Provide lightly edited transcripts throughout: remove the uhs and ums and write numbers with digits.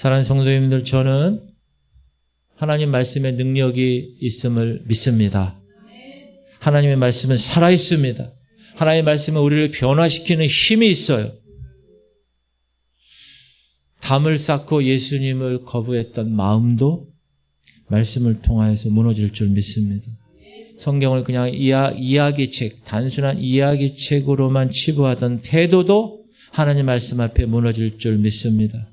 사랑하는 성도님들, 저는 하나님 말씀의 능력이 있음을 믿습니다. 하나님의 말씀은 살아있습니다. 하나님의 말씀은 우리를 변화시키는 힘이 있어요. 담을 쌓고 예수님을 거부했던 마음도 말씀을 통하여서 무너질 줄 믿습니다. 성경을 그냥 이야기책, 단순한 이야기책으로만 치부하던 태도도 하나님 말씀 앞에 무너질 줄 믿습니다.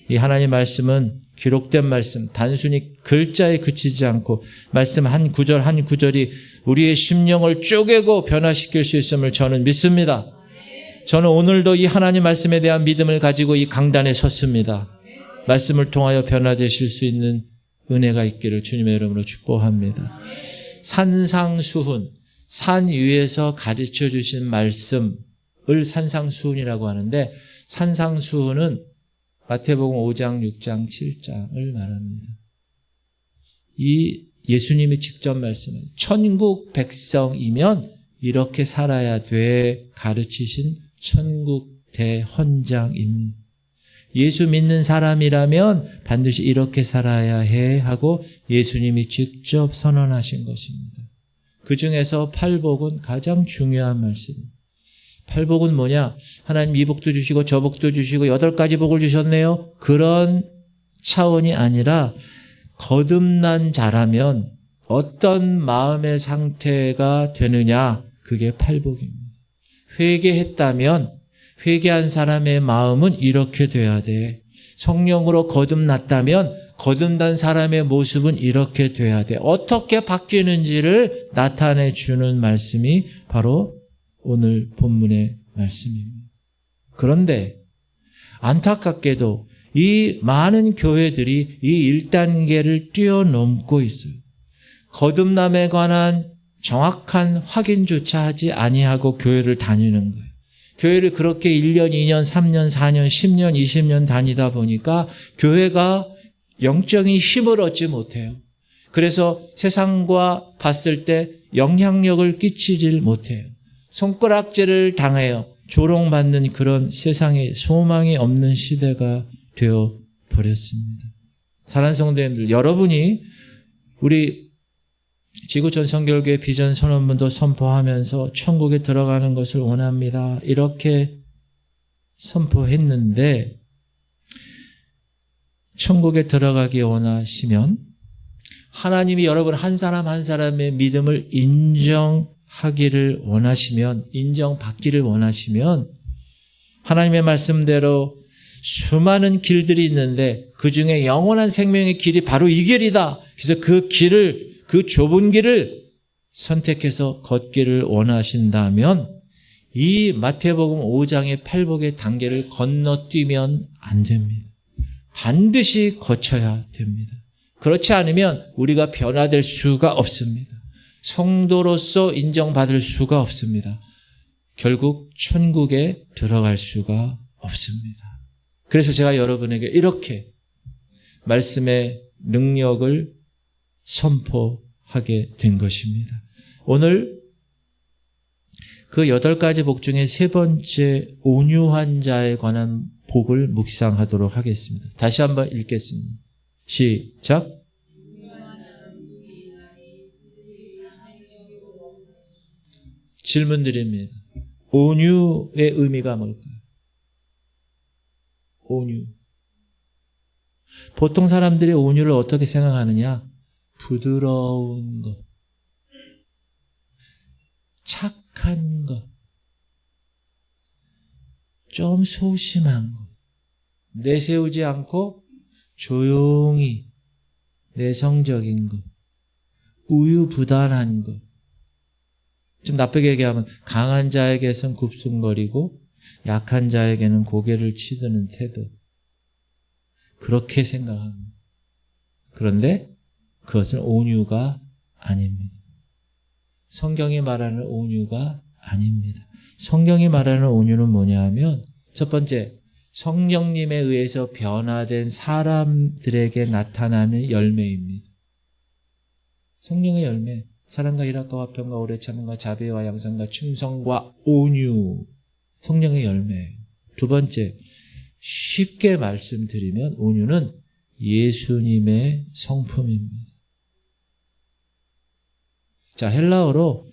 이 하나님 말씀은 기록된 말씀, 단순히 글자에 그치지 않고 말씀 한 구절 한 구절이 우리의 심령을 쪼개고 변화시킬 수 있음을 저는 믿습니다. 저는 오늘도 이 하나님 말씀에 대한 믿음을 가지고 이 강단에 섰습니다. 말씀을 통하여 변화되실 수 있는 은혜가 있기를 주님의 이름으로 축복합니다. 산상수훈, 산 위에서 가르쳐 주신 말씀을 산상수훈이라고 하는데, 산상수훈은 마태복음 5장, 6장, 7장을 말합니다. 이 예수님이 직접 말씀은 천국 백성이면 이렇게 살아야 돼 가르치신 천국 대헌장입니다. 예수 믿는 사람이라면 반드시 이렇게 살아야 해 하고 예수님이 직접 선언하신 것입니다. 그 중에서 팔복은 가장 중요한 말씀입니다. 팔복은 뭐냐? 하나님 이 복도 주시고 저 복도 주시고 8가지 복을 주셨네요. 그런 차원이 아니라 거듭난 자라면 어떤 마음의 상태가 되느냐? 그게 팔복입니다. 회개했다면 회개한 사람의 마음은 이렇게 돼야 돼. 성령으로 거듭났다면 거듭난 사람의 모습은 이렇게 돼야 돼. 어떻게 바뀌는지를 나타내 주는 말씀이 바로 오늘 본문의 말씀입니다. 그런데 안타깝게도 이 많은 교회들이 이 1단계를 뛰어넘고 있어요. 거듭남에 관한 정확한 확인조차 하지 아니하고 교회를 다니는 거예요. 교회를 그렇게 1년, 2년, 3년, 4년, 10년, 20년 다니다 보니까 교회가 영적인 힘을 얻지 못해요. 그래서 세상과 봤을 때 영향력을 끼치질 못해요. 손가락질을 당해요. 조롱받는 그런 세상에 소망이 없는 시대가 되어 버렸습니다. 사랑하는 성도님들, 여러분이 우리 지구촌 성결교회 비전 선언문도 선포하면서 천국에 들어가는 것을 원합니다. 이렇게 선포했는데 천국에 들어가기 원하시면 하나님이 여러분 한 사람 한 사람의 믿음을 인정하기를 원하시면, 인정받기를 원하시면 하나님의 말씀대로 수많은 길들이 있는데 그중에 영원한 생명의 길이 바로 이 길이다. 그래서 그 좁은 길을 선택해서 걷기를 원하신다면 이 마태복음 5장의 팔복의 단계를 건너뛰면 안 됩니다. 반드시 거쳐야 됩니다. 그렇지 않으면 우리가 변화될 수가 없습니다. 성도로서 인정받을 수가 없습니다. 결국 천국에 들어갈 수가 없습니다. 그래서 제가 여러분에게 이렇게 말씀의 능력을 선포하게 된 것입니다. 오늘 그 8가지 복 중에 3번째 온유한 자에 관한 복을 묵상하도록 하겠습니다. 다시 한번 읽겠습니다. 시작. 질문 드립니다. 온유의 의미가 뭘까요? 온유. 보통 사람들이 온유를 어떻게 생각하느냐? 부드러운 것, 착한 것, 좀 소심한 것, 내세우지 않고 조용히 내성적인 것, 우유부단한 것. 좀 나쁘게 얘기하면 강한 자에게선 굽순거리고 약한 자에게는 고개를 치드는 태도. 그렇게 생각합니다. 그런데 그것은 온유가 아닙니다. 성경이 말하는 온유가 아닙니다. 성경이 말하는 온유는 뭐냐 하면 첫 번째, 성령님에 의해서 변화된 사람들에게 나타나는 열매입니다. 성령의 열매, 사랑과 희락과 화평과 오래 참음과 자비와 양선과 충성과 온유, 성령의 열매예요. 두 번째, 쉽게 말씀드리면 온유는 예수님의 성품입니다. 자, 헬라어로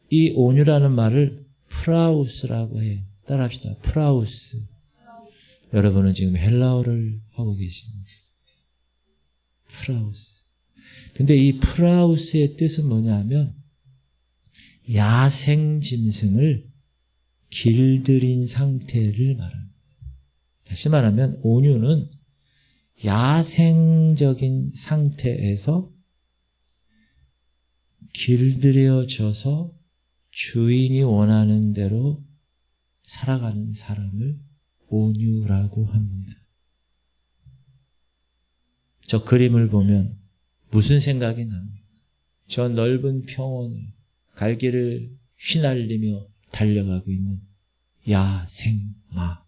이 온유라는 말을 프라우스라고 해요. 따라합시다. 프라우스. 여러분은 지금 헬라어를 하고 계십니다. 프라우스. 근데 이 프라우스의 뜻은 뭐냐 하면 야생 짐승을 길들인 상태를 말합니다. 다시 말하면 온유는 야생적인 상태에서 길들여져서 주인이 원하는 대로 살아가는 사람을 온유라고 합니다. 저 그림을 보면 무슨 생각이 납니까? 저 넓은 평원을 갈기를 휘날리며 달려가고 있는 야생마.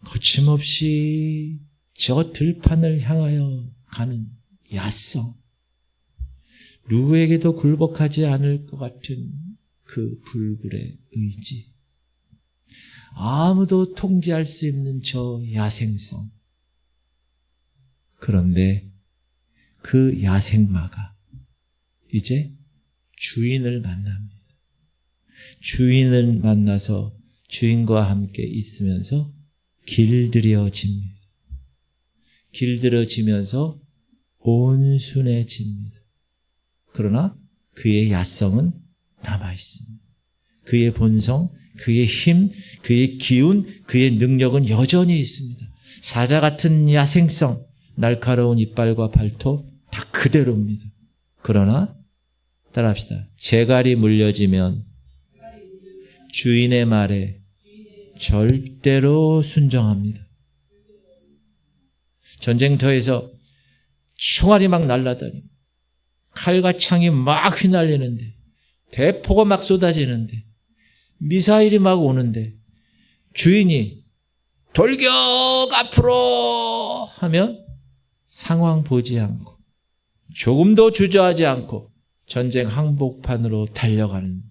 거침없이 저 들판을 향하여 가는 야성. 누구에게도 굴복하지 않을 것 같은 그 불굴의 의지. 아무도 통제할 수 없는 저 야생성. 그런데 그 야생마가 이제 주인을 만납니다. 주인을 만나서 주인과 함께 있으면서 길들여집니다. 길들여지면서 온순해집니다. 그러나 그의 야성은 남아있습니다. 그의 본성, 그의 힘, 그의 기운, 그의 능력은 여전히 있습니다. 사자 같은 야생성, 날카로운 이빨과 발톱 다 그대로입니다. 그러나 따라합시다. 재갈이 물려지면 주인의 말에 절대로 순종합니다. 전쟁터에서 총알이 막 날아다니고 칼과 창이 막 휘날리는데 대포가 막 쏟아지는데 미사일이 막 오는데 주인이 돌격 앞으로 하면 상황 보지 않고 조금도 주저하지 않고 전쟁 항복판으로 달려가는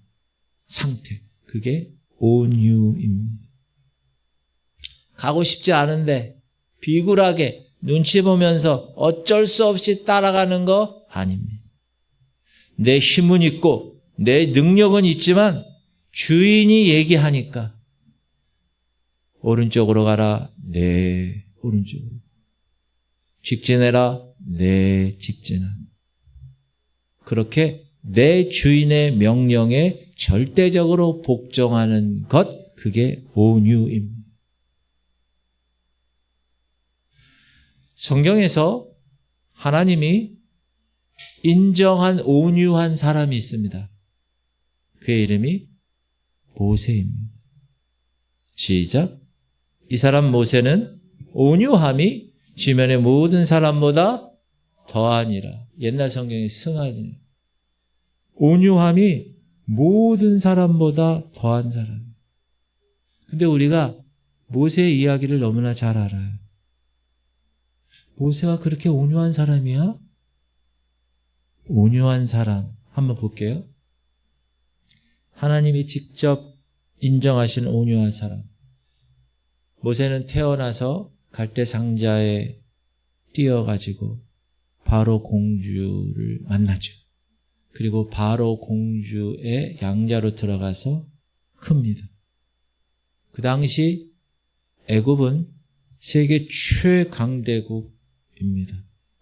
상태. 그게 온유입니다. 가고 싶지 않은데 비굴하게 눈치 보면서 어쩔 수 없이 따라가는 거 아닙니다. 내 힘은 있고 내 능력은 있지만 주인이 얘기하니까 오른쪽으로 가라. 네, 오른쪽으로. 직진해라. 네, 직진하라. 그렇게 내 주인의 명령에 절대적으로 복종하는 것, 그게 온유입니다. 성경에서 하나님이 인정한 온유한 사람이 있습니다. 그의 이름이 모세입니다. 시작. 이 사람 모세는 온유함이 지면의 모든 사람보다 더하니라. 옛날 성경에 승하니. 온유함이 모든 사람보다 더한 사람. 근데 우리가 모세의 이야기를 너무나 잘 알아요. 모세가 그렇게 온유한 사람이야? 온유한 사람 한번 볼게요. 하나님이 직접 인정하신 온유한 사람. 모세는 태어나서 갈대 상자에 뛰어가지고 바로 공주를 만나죠. 그리고 바로 공주의 양자로 들어가서 큽니다. 그 당시 애굽은 세계 최강대국입니다.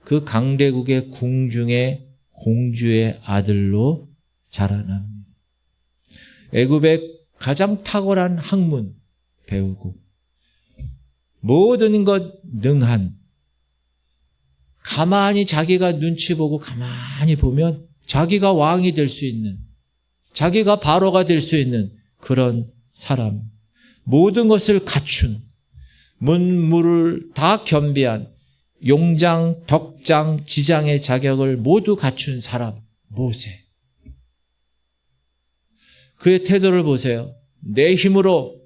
그 강대국의 궁중의 공주의 아들로 자라납니다. 애굽의 가장 탁월한 학문 배우고 모든 것 능한, 가만히 자기가 눈치 보고 가만히 보면 자기가 왕이 될 수 있는, 자기가 바로가 될 수 있는 그런 사람, 모든 것을 갖춘, 문무를 다 겸비한 용장, 덕장, 지장의 자격을 모두 갖춘 사람, 모세. 그의 태도를 보세요. 내 힘으로,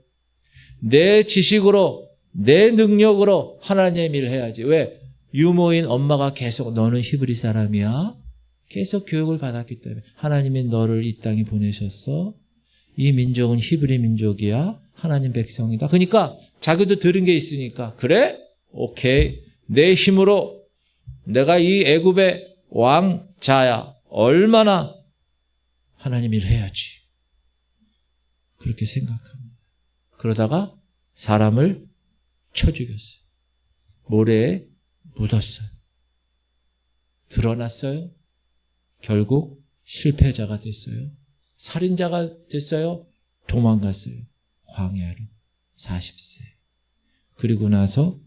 내 지식으로, 내 능력으로 하나님의 일을 해야지. 왜? 유모인 엄마가 계속 너는 히브리 사람이야? 계속 교육을 받았기 때문에 하나님이 너를 이 땅에 보내셨어. 이 민족은 히브리 민족이야. 하나님 백성이다. 그러니까 자기도 들은 게 있으니까 그래? 오케이. 내 힘으로 내가 이 애굽의 왕자야. 얼마나 하나님 일 해야지. 그렇게 생각합니다. 그러다가 사람을 쳐 죽였어요. 모래에 묻었어요. 드러났어요. 결국 실패자가 됐어요. 살인자가 됐어요. 도망갔어요. 광야로 40세. 그리고 나서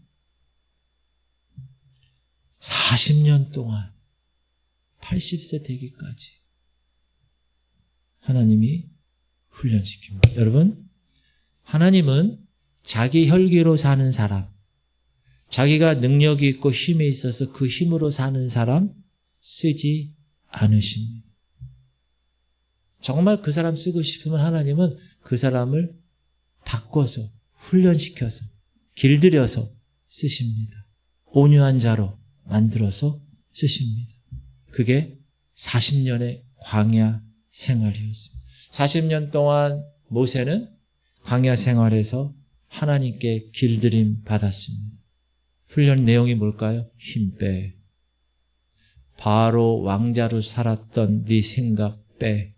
40년 동안 80세 되기까지 하나님이 훈련시킵니다. 여러분, 하나님은 자기 혈기로 사는 사람, 자기가 능력이 있고 힘이 있어서 그 힘으로 사는 사람 쓰지 않으십니다. 정말 그 사람 쓰고 싶으면 하나님은 그 사람을 바꿔서 훈련시켜서 길들여서 쓰십니다. 온유한 자로 만들어서 쓰십니다. 그게 40년의 광야 생활이었습니다. 40년 동안 모세는 광야 생활에서 하나님께 길들임 받았습니다. 훈련 내용이 뭘까요? 힘 빼. 바로 왕자로 살았던 네 생각 빼.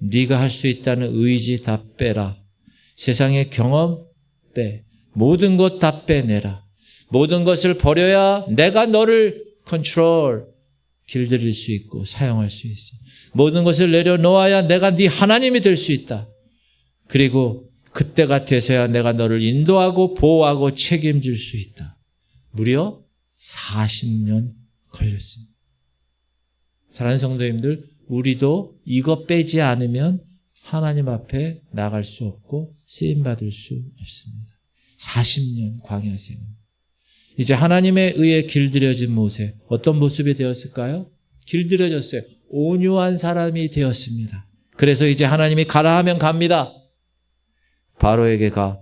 네가 할 수 있다는 의지 다 빼라. 세상의 경험 빼. 모든 것 다 빼내라. 모든 것을 버려야 내가 너를 컨트롤, 길들일 수 있고 사용할 수 있어. 모든 것을 내려놓아야 내가 네 하나님이 될 수 있다. 그리고 그때가 돼서야 내가 너를 인도하고 보호하고 책임질 수 있다. 무려 40년 걸렸습니다. 사랑하는 성도님들, 우리도 이거 빼지 않으면 하나님 앞에 나갈 수 없고 쓰임받을 수 없습니다. 40년 광야 생활. 이제 하나님에 의해 길들여진 모세, 어떤 모습이 되었을까요? 길들여졌어요. 온유한 사람이 되었습니다. 그래서 이제 하나님이 가라 하면 갑니다. 바로에게 가.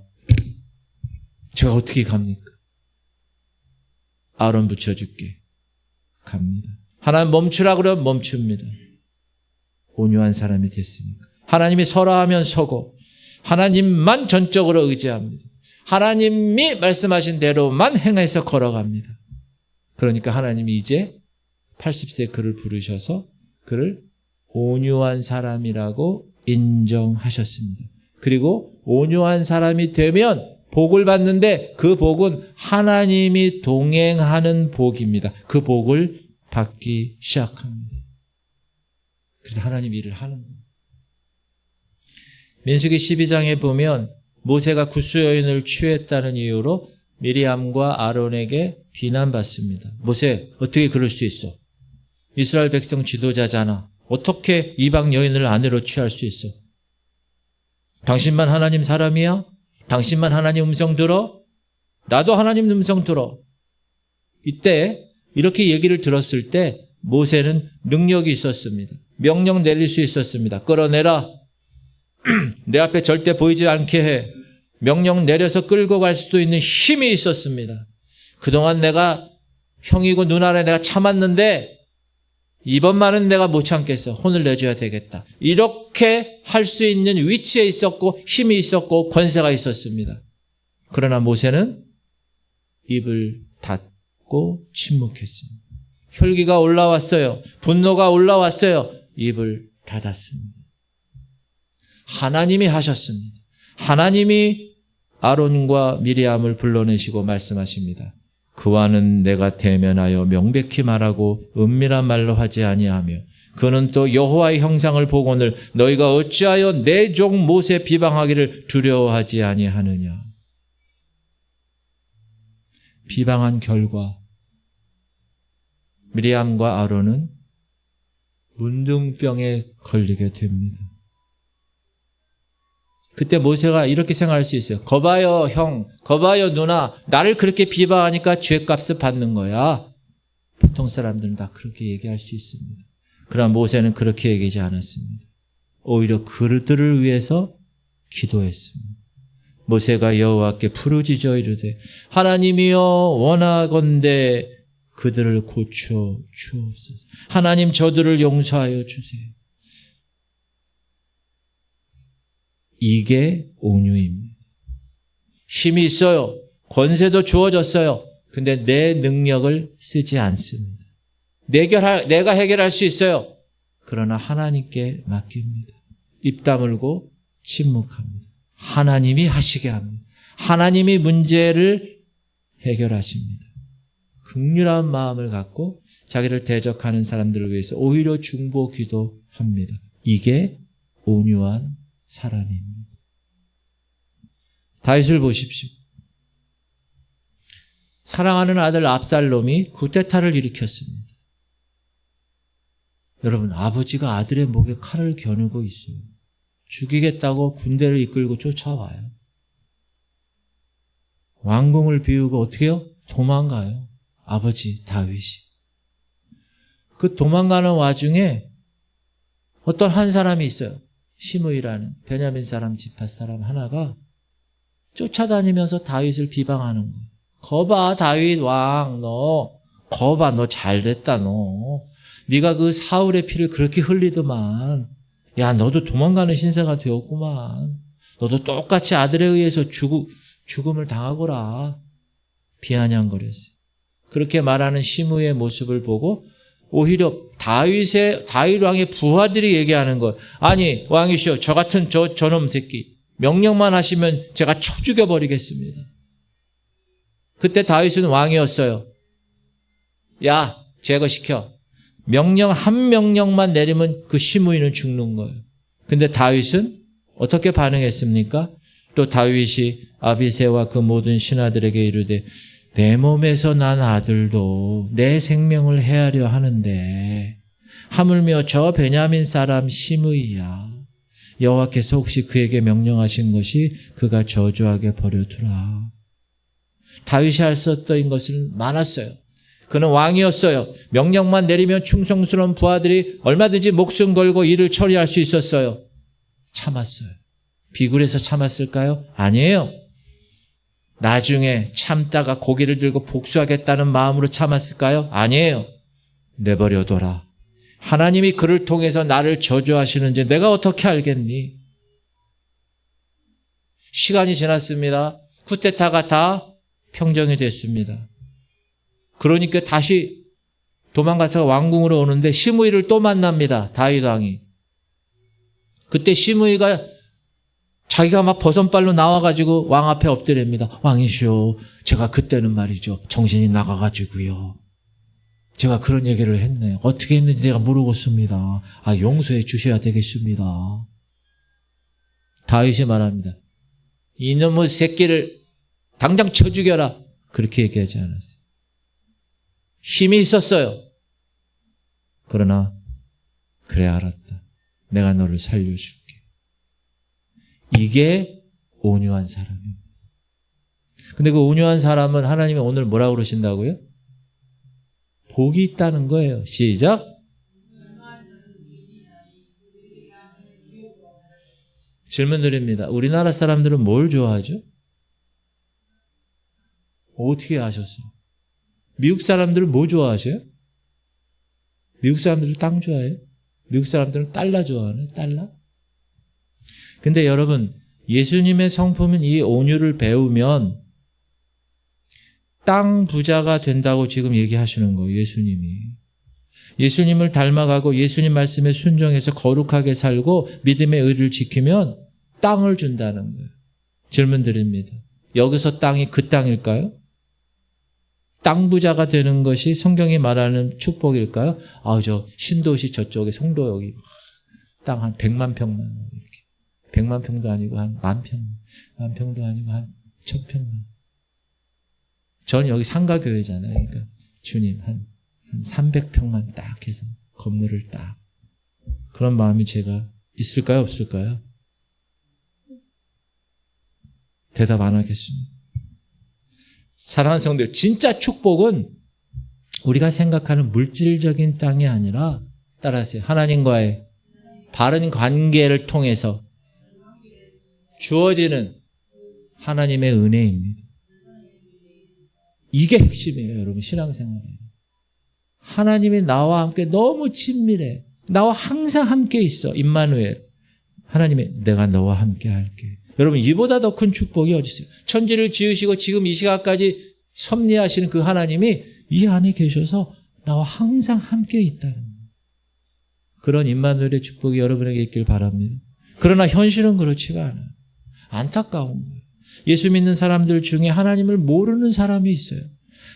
제가 어떻게 갑니까? 아론 붙여줄게. 갑니다. 하나님 멈추라 그러면 멈춥니다. 온유한 사람이 됐습니까? 하나님이 서라 하면 서고 하나님만 전적으로 의지합니다. 하나님이 말씀하신 대로만 행해서 걸어갑니다. 그러니까 하나님이 이제 80세 그를 부르셔서 그를 온유한 사람이라고 인정하셨습니다. 그리고 온유한 사람이 되면 복을 받는데 그 복은 하나님이 동행하는 복입니다. 그 복을 받기 시작합니다. 그래서 하나님 일을 하는 거예요. 민수기 12장에 보면 모세가 구스 여인을 취했다는 이유로 미리암과 아론에게 비난받습니다. 모세, 어떻게 그럴 수 있어? 이스라엘 백성 지도자잖아. 어떻게 이방 여인을 아내로 취할 수 있어? 당신만 하나님 사람이야? 당신만 하나님 음성 들어? 나도 하나님 음성 들어. 이때 이렇게 얘기를 들었을 때 모세는 능력이 있었습니다. 명령 내릴 수 있었습니다. 끌어내라. 내 앞에 절대 보이지 않게 해. 명령 내려서 끌고 갈 수도 있는 힘이 있었습니다. 그동안 내가 형이고 누나를 내가 참았는데 이번만은 내가 못 참겠어. 혼을 내줘야 되겠다. 이렇게 할 수 있는 위치에 있었고 힘이 있었고 권세가 있었습니다. 그러나 모세는 입을 닫고 침묵했습니다. 혈기가 올라왔어요. 분노가 올라왔어요. 입을 닫았습니다. 하나님이 하셨습니다. 하나님이 아론과 미리암을 불러내시고 말씀하십니다. 그와는 내가 대면하여 명백히 말하고 은밀한 말로 하지 아니하며 그는 또 여호와의 형상을 보거늘 너희가 어찌하여 내 종 모세 비방하기를 두려워하지 아니하느냐. 비방한 결과 미리암과 아론은 문둥병에 걸리게 됩니다. 그때 모세가 이렇게 생각할 수 있어요. 거봐요 형, 거봐요 누나, 나를 그렇게 비방하니까 죄값을 받는 거야. 보통 사람들은 다 그렇게 얘기할 수 있습니다. 그러나 모세는 그렇게 얘기하지 않았습니다. 오히려 그들을 위해서 기도했습니다. 모세가 여호와께 부르짖어 이르되 하나님이여 원하건대 그들을 고쳐 주옵소서. 하나님 저들을 용서하여 주세요. 이게 온유입니다. 힘이 있어요. 권세도 주어졌어요. 근데 내 능력을 쓰지 않습니다. 내가 해결할 수 있어요. 그러나 하나님께 맡깁니다. 입 다물고 침묵합니다. 하나님이 하시게 합니다. 하나님이 문제를 해결하십니다. 긍휼한 마음을 갖고 자기를 대적하는 사람들을 위해서 오히려 중보 기도합니다. 이게 온유한 사람입니다. 다윗을 보십시오. 사랑하는 아들 압살롬이 쿠데타를 일으켰습니다. 여러분, 아버지가 아들의 목에 칼을 겨누고 있어요. 죽이겠다고 군대를 이끌고 쫓아와요. 왕궁을 비우고 어떻게 해요? 도망가요. 아버지 다윗이. 그 도망가는 와중에 어떤 한 사람이 있어요. 시므이라는 베냐민 사람 지파 사람 하나가 쫓아다니면서 다윗을 비방하는 거예요. 거봐 다윗 왕, 거봐 너 잘됐다 너. 네가 그 사울의 피를 그렇게 흘리더만. 야 너도 도망가는 신세가 되었구만. 너도 똑같이 아들에 의해서 죽음을 당하거라. 비아냥거렸어요. 그렇게 말하는 시므이의 모습을 보고 오히려 다윗 왕의 부하들이 얘기하는 거. 아니 왕이시여 저 같은 저놈 새끼 명령만 하시면 제가 쳐 죽여버리겠습니다. 그때 다윗은 왕이었어요. 야 제거시켜. 한 명령만 내리면 그 시므이는 죽는 거예요. 근데 다윗은 어떻게 반응했습니까? 또 다윗이 아비새와 그 모든 신하들에게 이르되 내 몸에서 난 아들도 내 생명을 해하려 하는데 하물며 저 베냐민 사람 시므이야. 여호와께서 혹시 그에게 명령하신 것이 그가 저주하게 버려두라. 다윗이 할 수 없던 것은 많았어요. 그는 왕이었어요. 명령만 내리면 충성스러운 부하들이 얼마든지 목숨 걸고 일을 처리할 수 있었어요. 참았어요. 비굴해서 참았을까요? 아니에요. 나중에 참다가 고개를 들고 복수하겠다는 마음으로 참았을까요? 아니에요. 내버려둬라. 하나님이 그를 통해서 나를 저주하시는지 내가 어떻게 알겠니? 시간이 지났습니다. 쿠데타가 다 평정이 됐습니다. 그러니까 다시 도망가서 왕궁으로 오는데 시므이를 또 만납니다. 다윗 왕이. 그때 시므이가 자기가 막 버선발로 나와가지고 왕 앞에 엎드립니다. 왕이시오. 제가 그때는 말이죠. 정신이 나가가지고요. 제가 그런 얘기를 했네요. 어떻게 했는지 제가 모르겠습니다. 용서해 주셔야 되겠습니다. 다윗이 말합니다. 이놈의 새끼를 당장 쳐 죽여라. 그렇게 얘기하지 않았어요. 힘이 있었어요. 그러나 그래 알았다. 내가 너를 살려줄게. 이게 온유한 사람입니다. 근데 그 온유한 사람은 하나님이 오늘 뭐라고 그러신다고요? 복이 있다는 거예요. 시작. 질문 드립니다. 우리나라 사람들은 뭘 좋아하죠? 어떻게 아셨어요? 미국 사람들은 뭐 좋아하셔요? 미국 사람들은 땅 좋아해요? 미국 사람들은 달러 좋아하네? 달러? 근데 여러분, 예수님의 성품은 이 온유를 배우면 땅 부자가 된다고 지금 얘기하시는 거예요. 예수님을 닮아가고 예수님 말씀에 순종해서 거룩하게 살고 믿음의 의를 지키면 땅을 준다는 거예요. 질문 드립니다. 여기서 땅이 그 땅일까요? 땅 부자가 되는 것이 성경이 말하는 축복일까요? 저 신도시 저쪽에 송도 여기 땅 한 100만 평만 이렇게 100만 평도 아니고 한 10,000평, 10,000평도 아니고 한 1,000평만. 전 여기 상가교회잖아요. 그러니까 주님 한 300평만 딱 해서 건물을 딱. 그런 마음이 제가 있을까요? 없을까요? 대답 안 하겠습니다. 사랑하는 성도들, 진짜 축복은 우리가 생각하는 물질적인 땅이 아니라 따라하세요. 하나님과의 바른 관계를 통해서 주어지는 하나님의 은혜입니다. 이게 핵심이에요, 여러분. 신앙생활에. 하나님이 나와 함께 너무 친밀해. 나와 항상 함께 있어. 임마누엘. 하나님의 내가 너와 함께 할게. 여러분 이보다 더 큰 축복이 어디 있어요? 천지를 지으시고 지금 이 시각까지 섭리하시는 그 하나님이 이 안에 계셔서 나와 항상 함께 있다는 거예요. 그런 임마누엘의 축복이 여러분에게 있길 바랍니다. 그러나 현실은 그렇지가 않아요. 안타까운 거예요. 예수 믿는 사람들 중에 하나님을 모르는 사람이 있어요.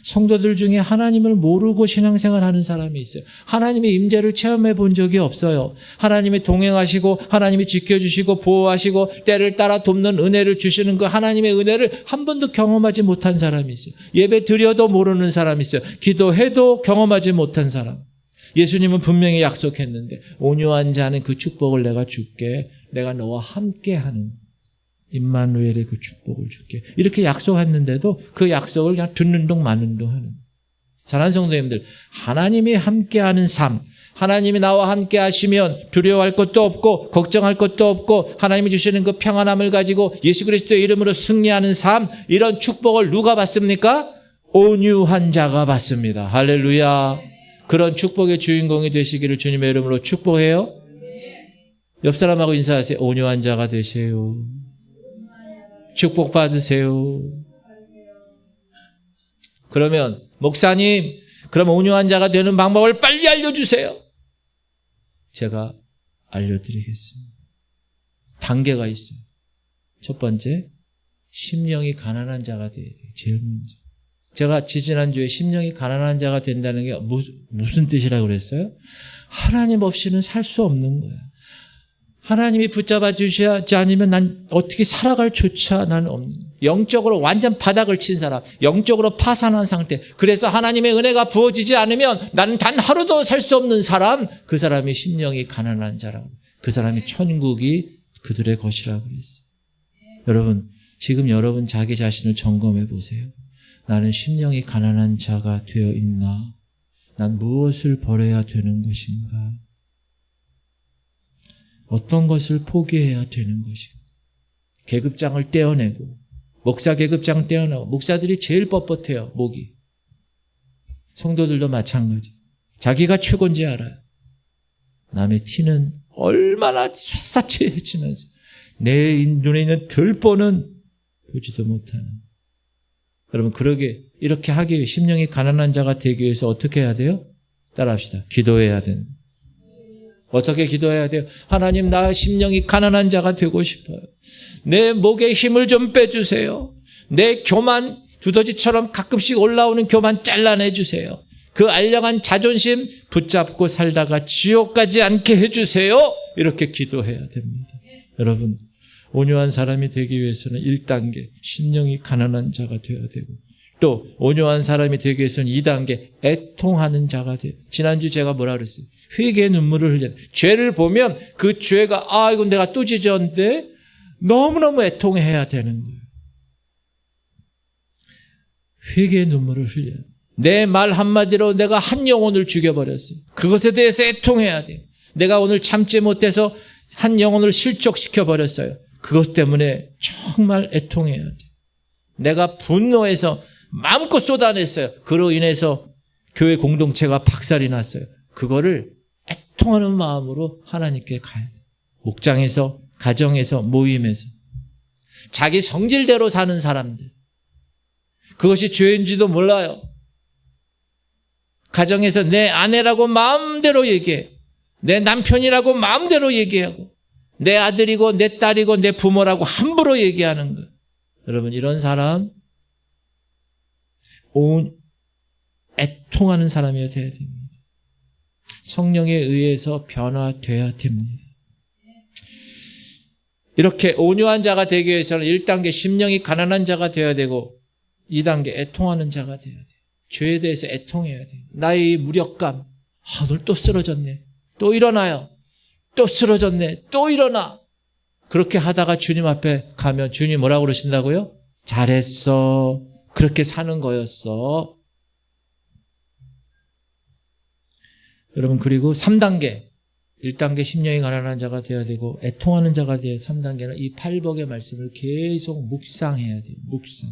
성도들 중에 하나님을 모르고 신앙생활하는 사람이 있어요. 하나님의 임재를 체험해 본 적이 없어요. 하나님이 동행하시고 하나님이 지켜주시고 보호하시고 때를 따라 돕는 은혜를 주시는 그 하나님의 은혜를 한 번도 경험하지 못한 사람이 있어요. 예배 드려도 모르는 사람이 있어요. 기도해도 경험하지 못한 사람. 예수님은 분명히 약속했는데 온유한 자는 그 축복을 내가 줄게. 내가 너와 함께하는 임마누엘의 그 축복을 줄게. 이렇게 약속했는데도 그 약속을 그냥 듣는 둥 마는 둥 하는. 사랑하는 성도님들, 하나님이 함께하는 삶, 하나님이 나와 함께 하시면 두려워할 것도 없고 걱정할 것도 없고 하나님이 주시는 그 평안함을 가지고 예수 그리스도의 이름으로 승리하는 삶, 이런 축복을 누가 받습니까? 온유한 자가 받습니다. 할렐루야. 그런 축복의 주인공이 되시기를 주님의 이름으로 축복해요. 옆 사람하고 인사하세요. 온유한 자가 되세요. 축복 받으세요. 그러면 목사님, 그럼 온유한 자가 되는 방법을 빨리 알려주세요. 제가 알려드리겠습니다. 단계가 있어요. 첫 번째, 심령이 가난한 자가 돼야 돼요. 제일 먼저. 제가 지지난주에 심령이 가난한 자가 된다는 게 무슨 뜻이라고 그랬어요? 하나님 없이는 살 수 없는 거야. 하나님이 붙잡아 주시지 않으면 난 어떻게 살아갈 조차 나는 없는 거야. 영적으로 완전 바닥을 친 사람, 영적으로 파산한 상태. 그래서 하나님의 은혜가 부어지지 않으면 나는 단 하루도 살 수 없는 사람, 그 사람이 심령이 가난한 자라고. 그 사람이 천국이 그들의 것이라고 그랬어요. 여러분, 지금 여러분 자기 자신을 점검해 보세요. 나는 심령이 가난한 자가 되어 있나? 난 무엇을 버려야 되는 것인가? 어떤 것을 포기해야 되는 것인가? 계급장을 떼어내고, 목사 계급장 떼어내고, 목사들이 제일 뻣뻣해요, 목이. 성도들도 마찬가지. 자기가 최고인지 알아요. 남의 티는 얼마나 샅샅이해지면서 내 눈에 있는 들보는 보지도 못하는. 여러분, 이렇게 하기 위해 심령이 가난한 자가 되기 위해서 어떻게 해야 돼요? 따라합시다. 기도해야 된다. 어떻게 기도해야 돼요? 하나님, 나 심령이 가난한 자가 되고 싶어요. 내 목에 힘을 좀 빼주세요. 내 교만, 두더지처럼 가끔씩 올라오는 교만 잘라내주세요. 그 알량한 자존심 붙잡고 살다가 지옥 가지 않게 해주세요. 이렇게 기도해야 됩니다. 여러분, 온유한 사람이 되기 위해서는 1단계 심령이 가난한 자가 되어야 되고, 또 온유한 사람이 되기 위해서는 2단계 애통하는 자가 돼요. 지난주 제가 뭐라 그랬어요? 회개의 눈물을 흘려야 돼요. 죄를 보면 그 죄가 이건 내가 또 지졌는데 너무너무 애통해야 되는 거예요. 회개의 눈물을 흘려야 돼요. 내 말 한마디로 내가 한 영혼을 죽여버렸어요. 그것에 대해서 애통해야 돼요. 내가 오늘 참지 못해서 한 영혼을 실족시켜버렸어요. 그것 때문에 정말 애통해야 돼. 내가 분노해서 마음껏 쏟아냈어요. 그로 인해서 교회 공동체가 박살이 났어요. 그거를 애통하는 마음으로 하나님께 가야 돼. 목장에서, 가정에서, 모임에서. 자기 성질대로 사는 사람들. 그것이 죄인지도 몰라요. 가정에서 내 아내라고 마음대로 얘기해. 내 남편이라고 마음대로 얘기하고. 내 아들이고 내 딸이고 내 부모라고 함부로 얘기하는 거. 여러분, 이런 사람 애통하는 사람이어야 됩니다. 성령에 의해서 변화돼야 됩니다. 이렇게 온유한 자가 되기 위해서는 1단계 심령이 가난한 자가 되어야 되고 2단계 애통하는 자가 되어야 돼요. 죄에 대해서 애통해야 돼요. 나의 무력감, 오늘 또 쓰러졌네. 또 일어나요. 또 쓰러졌네. 또 일어나. 그렇게 하다가 주님 앞에 가면 주님 뭐라고 그러신다고요? 잘했어. 그렇게 사는 거였어. 여러분, 그리고 3단계. 1단계 심령이 가난한 자가 되어야 되고 애통하는 자가 되어야 3단계는 이 팔복의 말씀을 계속 묵상해야 돼요. 묵상.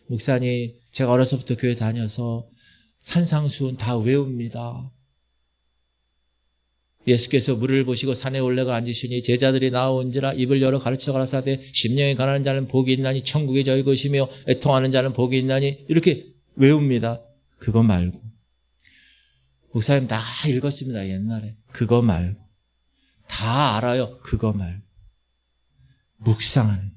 목사님, 제가 어려서부터 교회 다녀서 산상수훈 다 외웁니다. 예수께서 물을 보시고 산에 올라가 앉으시니 제자들이 나온지라 입을 열어 가르쳐 가라사대 심령이 가난한 자는 복이 있나니 천국이 저희 것이며 애통하는 자는 복이 있나니 이렇게 외웁니다. 그거 말고 목사님 다 읽었습니다. 옛날에. 그거 말고 다 알아요. 그거 말고 묵상.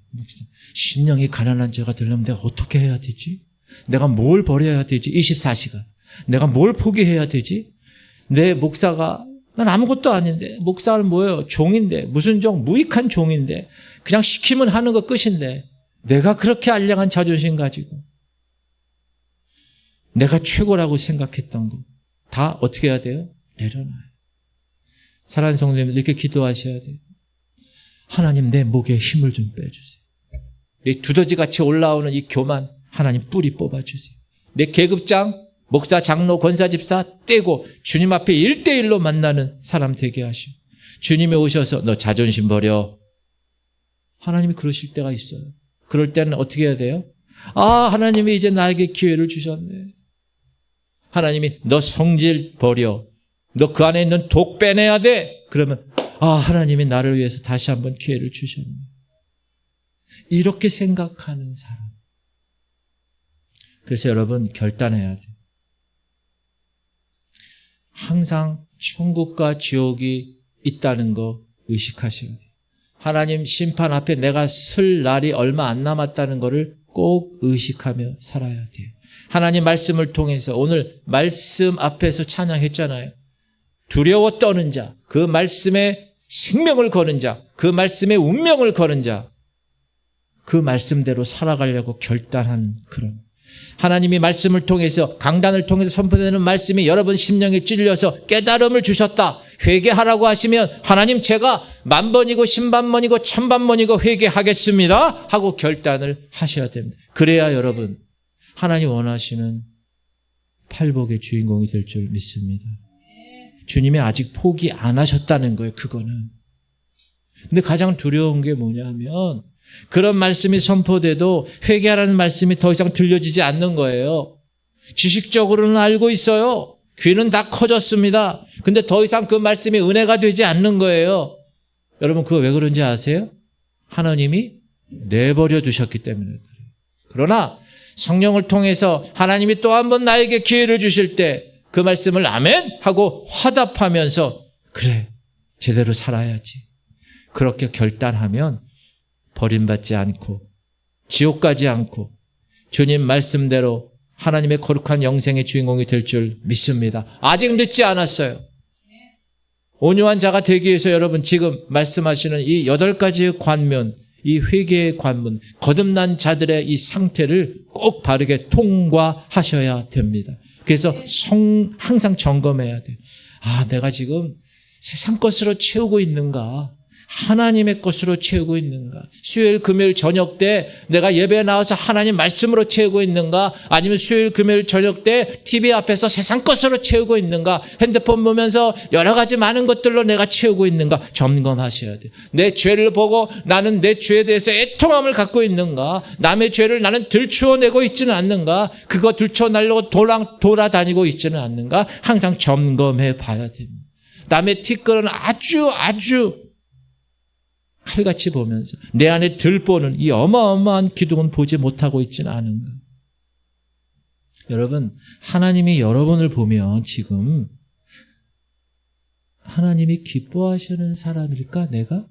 심령이 가난한 자가 되려면 내가 어떻게 해야 되지? 내가 뭘 버려야 되지? 24시간. 내가 뭘 포기해야 되지? 내 목사가 난 아무것도 아닌데 목사는 뭐예요? 종인데 무슨 종? 무익한 종인데 그냥 시키면 하는 거 끝인데 내가 그렇게 알량한 자존심 가지고 내가 최고라고 생각했던 거 다 어떻게 해야 돼요? 내려놔요. 사랑하는 성도님들 이렇게 기도하셔야 돼요. 하나님 내 목에 힘을 좀 빼주세요. 내 두더지같이 올라오는 이 교만 하나님 뿌리 뽑아주세요. 내 계급장 목사, 장로, 권사, 집사 떼고 주님 앞에 1대1로 만나는 사람 되게 하시고 주님이 오셔서 너 자존심 버려. 하나님이 그러실 때가 있어요. 그럴 때는 어떻게 해야 돼요? 하나님이 이제 나에게 기회를 주셨네. 하나님이 너 성질 버려. 너 그 안에 있는 독 빼내야 돼. 그러면 하나님이 나를 위해서 다시 한번 기회를 주셨네. 이렇게 생각하는 사람. 그래서 여러분 결단해야 돼요. 항상 천국과 지옥이 있다는 거 의식하셔야 돼요. 하나님 심판 앞에 내가 설 날이 얼마 안 남았다는 것을 꼭 의식하며 살아야 돼요. 하나님 말씀을 통해서 오늘 말씀 앞에서 찬양했잖아요. 두려워 떠는 자, 그 말씀에 생명을 거는 자, 그 말씀에 운명을 거는 자, 그 말씀대로 살아가려고 결단하는 그런 하나님이 말씀을 통해서 강단을 통해서 선포되는 말씀이 여러분 심령에 찔려서 깨달음을 주셨다. 회개하라고 하시면 하나님 제가 10,000번이고 10,000번이고 10,000번이고 회개하겠습니다 하고 결단을 하셔야 됩니다. 그래야 여러분 하나님 원하시는 팔복의 주인공이 될 줄 믿습니다. 주님이 아직 포기 안 하셨다는 거예요. 그거는. 근데 가장 두려운 게 뭐냐면 그런 말씀이 선포돼도 회개하라는 말씀이 더 이상 들려지지 않는 거예요. 지식적으로는 알고 있어요. 귀는 다 커졌습니다. 근데 더 이상 그 말씀이 은혜가 되지 않는 거예요. 여러분 그거 왜 그런지 아세요? 하나님이 내버려 두셨기 때문에 그래요. 그러나 성령을 통해서 하나님이 또 한 번 나에게 기회를 주실 때 그 말씀을 아멘 하고 화답하면서 그래 제대로 살아야지. 그렇게 결단하면 버림받지 않고 지옥 가지 않고 주님 말씀대로 하나님의 거룩한 영생의 주인공이 될 줄 믿습니다. 아직 늦지 않았어요. 온유한 자가 되기 위해서 여러분 지금 말씀하시는 이 8가지의 관문, 이 회개의 관문, 거듭난 자들의 이 상태를 꼭 바르게 통과하셔야 됩니다. 그래서 항상 점검해야 돼요. 내가 지금 세상 것으로 채우고 있는가? 하나님의 것으로 채우고 있는가? 수요일 금요일 저녁 때 내가 예배에 나와서 하나님 말씀으로 채우고 있는가? 아니면 수요일 금요일 저녁 때 TV 앞에서 세상 것으로 채우고 있는가? 핸드폰 보면서 여러 가지 많은 것들로 내가 채우고 있는가? 점검하셔야 돼요. 내 죄를 보고 나는 내 죄에 대해서 애통함을 갖고 있는가? 남의 죄를 나는 들추어내고 있지는 않는가? 그거 들추어내려고 돌아다니고 있지는 않는가? 항상 점검해 봐야 됩니다. 남의 티끌은 아주 칼같이 보면서 내 안에 들보는 이 어마어마한 기둥은 보지 못하고 있지는 않은가. 여러분 하나님이 여러분을 보면 지금 하나님이 기뻐하시는 사람일까 내가?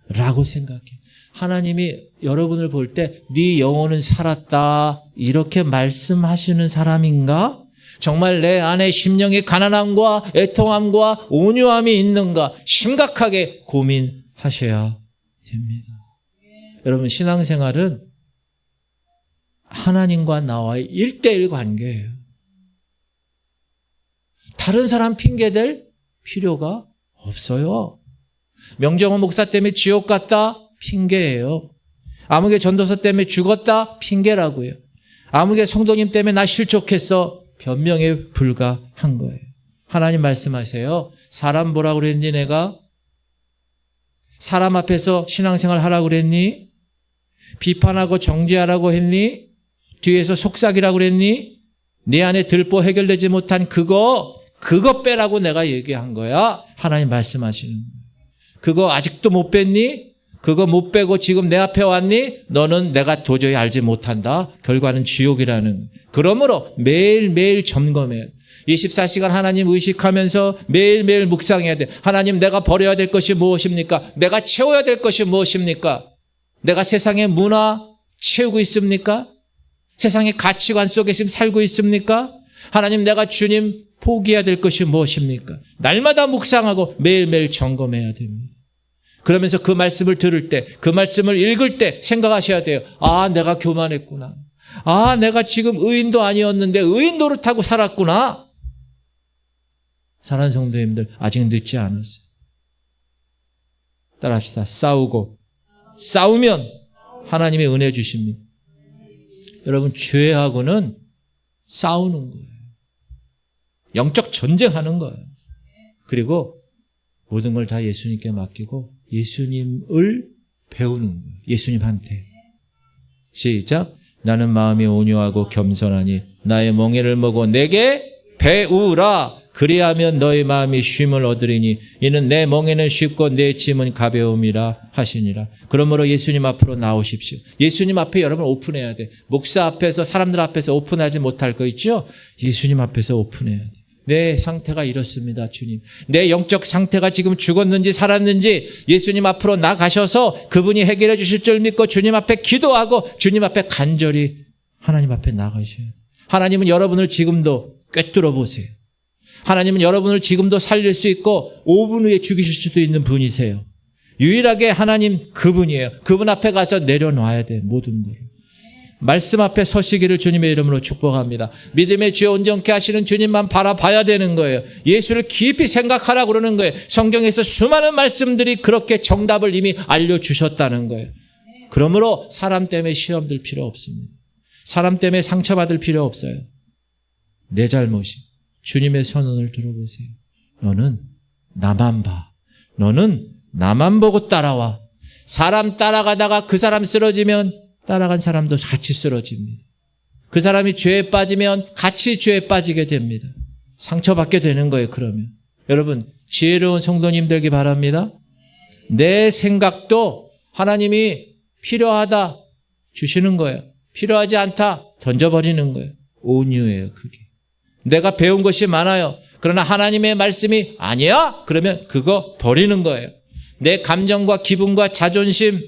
라고 생각해. 하나님이 여러분을 볼 때 네 영혼은 살았다 이렇게 말씀하시는 사람인가? 정말 내 안에 심령의 가난함과 애통함과 온유함이 있는가 심각하게 고민하셔야 됩니다. 여러분 신앙생활은 하나님과 나와의 1대1 관계예요. 다른 사람 핑계댈 필요가 없어요. 명정호 목사 때문에 지옥 갔다? 핑계예요. 아무개 전도사 때문에 죽었다? 핑계라고요. 아무개 성도님 때문에 나 실족했어? 변명에 불과한 거예요. 하나님 말씀하세요. 사람 보라고 그랬니 내가? 사람 앞에서 신앙생활 하라고 그랬니? 비판하고 정죄하라고 했니? 뒤에서 속삭이라고 그랬니? 네 안에 들보 해결되지 못한 그거 그거 빼라고 내가 얘기한 거야. 하나님 말씀하시는 거예요. 그거 아직도 못 뺐니? 그거 못 빼고 지금 내 앞에 왔니? 너는 내가 도저히 알지 못한다. 결과는 지옥이라는 거예요. 그러므로 매일매일 점검해야 돼. 24시간 하나님 의식하면서 매일매일 묵상해야 돼. 하나님, 내가 버려야 될 것이 무엇입니까? 내가 채워야 될 것이 무엇입니까? 내가 세상의 문화 채우고 있습니까? 세상의 가치관 속에 지금 살고 있습니까? 하나님, 내가 주님 포기해야 될 것이 무엇입니까? 날마다 묵상하고 매일매일 점검해야 됩니다. 그러면서 그 말씀을 들을 때, 그 말씀을 읽을 때 생각하셔야 돼요. 아, 내가 교만했구나. 아, 내가 지금 의인도 아니었는데 의인 노릇하고 살았구나. 사랑하는 성도님들, 아직 늦지 않았어요. 따라합시다. 싸우면 하나님의 은혜 주십니다. 여러분, 죄하고는 싸우는 거예요. 영적 전쟁하는 거예요. 그리고 모든 걸 다 예수님께 맡기고 예수님을 배우는 거예요. 예수님한테. 시작. 나는 마음이 온유하고 겸손하니 나의 멍에를 먹어 내게 배우라. 그리하면 너의 마음이 쉼을 얻으리니 이는 내 멍에는 쉽고 내 짐은 가벼움이라 하시니라. 그러므로 예수님 앞으로 나오십시오. 예수님 앞에 여러분 오픈해야 돼. 목사 앞에서 사람들 앞에서 오픈하지 못할 거 있죠? 예수님 앞에서 오픈해야 돼. 내 상태가 이렇습니다, 주님. 내 영적 상태가 지금 죽었는지 살았는지 예수님 앞으로 나가셔서 그분이 해결해 주실 줄 믿고 주님 앞에 기도하고 주님 앞에 간절히 하나님 앞에 나가셔야 돼요. 하나님은 여러분을 지금도 꿰뚫어 보세요. 하나님은 여러분을 지금도 살릴 수 있고 5분 후에 죽이실 수도 있는 분이세요. 유일하게 하나님 그분이에요. 그분 앞에 가서 내려놔야 돼, 모든 일을. 말씀 앞에 서시기를 주님의 이름으로 축복합니다. 믿음의 죄 온전케 하시는 주님만 바라봐야 되는 거예요. 예수를 깊이 생각하라 그러는 거예요. 성경에서 수많은 말씀들이 그렇게 정답을 이미 알려주셨다는 거예요. 그러므로 사람 때문에 시험 들 필요 없습니다. 사람 때문에 상처받을 필요 없어요. 내 잘못이. 주님의 선언을 들어보세요. 너는 나만 봐. 너는 나만 보고 따라와. 사람 따라가다가 그 사람 쓰러지면 따라간 사람도 같이 쓰러집니다. 그 사람이 죄에 빠지면 같이 죄에 빠지게 됩니다. 상처받게 되는 거예요, 그러면. 여러분, 지혜로운 성도님 되기 바랍니다. 내 생각도 하나님이 필요하다 주시는 거예요. 필요하지 않다 던져버리는 거예요. 온유예요, 그게. 내가 배운 것이 많아요. 그러나 하나님의 말씀이 아니야? 그러면 그거 버리는 거예요. 내 감정과 기분과 자존심,